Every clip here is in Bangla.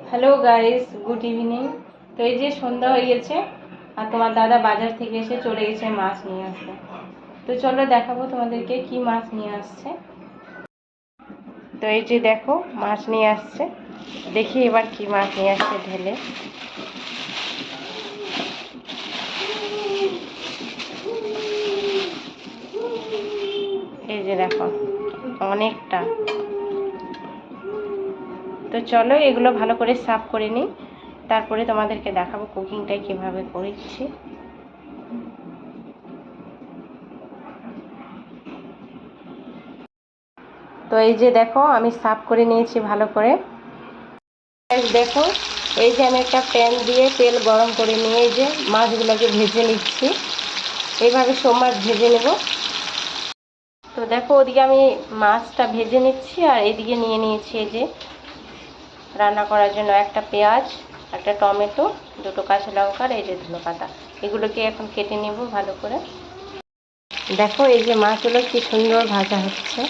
Hello guys, good evening. তো এই যে সন্ধ্যা হয়ে গেছে আর তোমার দাদা বাজার থেকে এসে চলে গেছে মাছ নিয়ে আসতে। তো চলো দেখাবো তোমাদেরকে কি মাছ নিয়ে আসছে। তো এই যে দেখো মাছ নিয়ে আসছে, দেখি এবার কি মাছ নিয়ে আসছে ঢেলে। এই যে দেখো অনেকটা। তো চলো এগুলো ভালো করে সাফ করে নিই, তারপরে তোমাদেরকে দেখাবো কুকিংটা কিভাবে করছি। তো এই যে দেখো আমি সাফ করে নিয়েছি ভালো করে। দেখো এই যে আমি একটা প্যান দিয়ে তেল গরম করে নিয়ে এই যে মাছগুলোকে ভেজে নিচ্ছি। এইভাবে সব মাছ ভেজে নেব। তো দেখো ওদিকে আমি মাছটা ভেজে নিচ্ছি আর এদিকে নিয়ে নিয়েছি এই যে রান্না করার জন্য একটা পেঁয়াজ, একটা টমেটো, দুটো কাঁচা লঙ্কা, এই যে ধনেপাতা। এগুলোকে এখন কেটে নেব ভালো করে। দেখো এই যে মাছগুলো কি সুন্দর ভাজা হচ্ছে।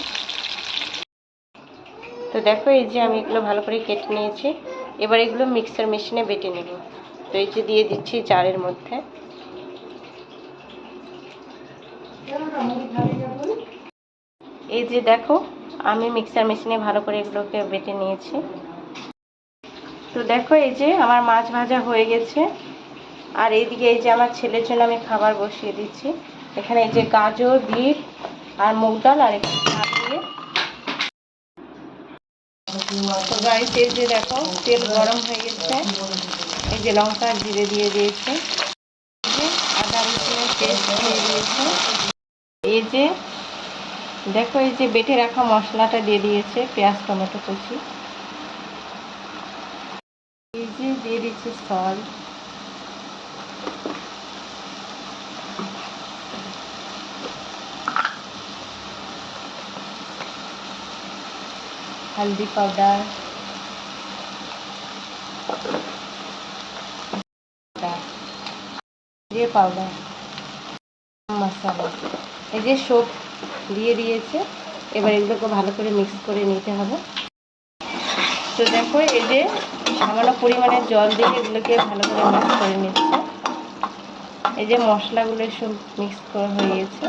তো দেখো এই যে আমি এগুলো ভালো করে কেটে নিয়েছি। এবার এগুলো মিক্সার মেশিনে বেটে নেব। তো এই যে দিয়ে দিচ্ছি জারের মধ্যে। এই যে দেখো আমি মিক্সার মেশিনে ভালো করে এগুলোকে বেটে নিয়েছি। তো দেখো এই যে আমার মাছ ভাজা হয়ে গেছে। আর এইদিকে এই যে আমার ছেলের জন্য আমি খাবার বসিয়ে দিচ্ছি। এখানে এই যে গাজর, বিট আর মুগ ডাল আর একটু ভাত দিয়ে। তো গাইস এই যে দেখো তেল গরম হয়ে গেছে। এই যে লঙ্কা জিরে দিয়ে দিয়েছে, আদা রসুনের পেস্ট দিয়ে দিয়েছে। এই যে দেখো এই যে বেটে রাখা মশলাটা দিয়ে দিয়েছে, পেঁয়াজ টমেটো কুচি। এই যে দিয়ে দিচ্ছি সল্ট, हल्दी पाउडर, জিরে পাউডার, মশলা, এই যে সব দিয়ে দিয়েছে। এবার এগুলোকে ভালো করে মিক্স করে নিতে হবে। তো দেখো এই যে সামান্য পরিমাণে জল দিয়ে এগুলোকে ভালো করে মিক্স করে নিচ্ছে। এই যে মশলাগুলো সব মিক্স করা হয়ে গেছে।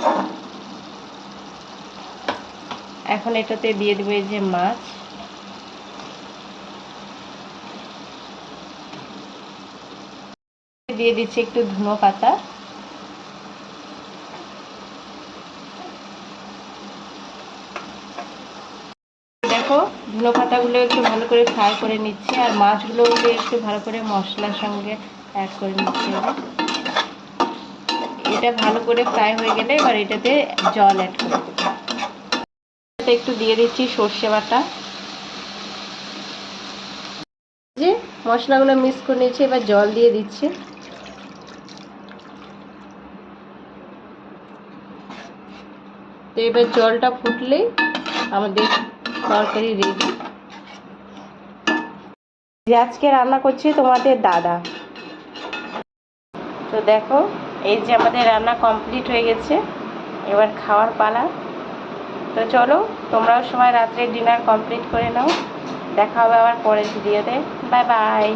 এখন এটাতে দিয়ে দেবো এই যে মাছ। দিয়ে দিচ্ছি একটু ধনেপাতা। দেখো ধনেপাতাগুলো একটু ভালো করে ফ্রাই করে নিচ্ছি আর মাছগুলো একটু ভালো করে মশলার সঙ্গে অ্যাড করে নিচ্ছি। এটা ভালো করে ফ্রাই হয়ে গেলে এবার এটাতে জল অ্যাড করে দেবো। একটু দিয়ে দিচ্ছি সর্ষে বাটা। যে মশলাগুলো মিক্স করে নিয়েছি, এবার জল দিয়ে দিচ্ছি। তো এবার জলটা ফুটলেই আমাদের তরকারি রেডি। আজকে রান্না করছি তোমাদের দাদা। তো দেখো এই যে আমাদের রান্না কমপ্লিট হয়ে গেছে, এবার খাওয়ার পালা। তো চলো তোমরাও সবাই রাত্রে ডিনার কমপ্লিট করে নাও। দেখা হবে আবার পরের ভিডিওতে। Bye bye.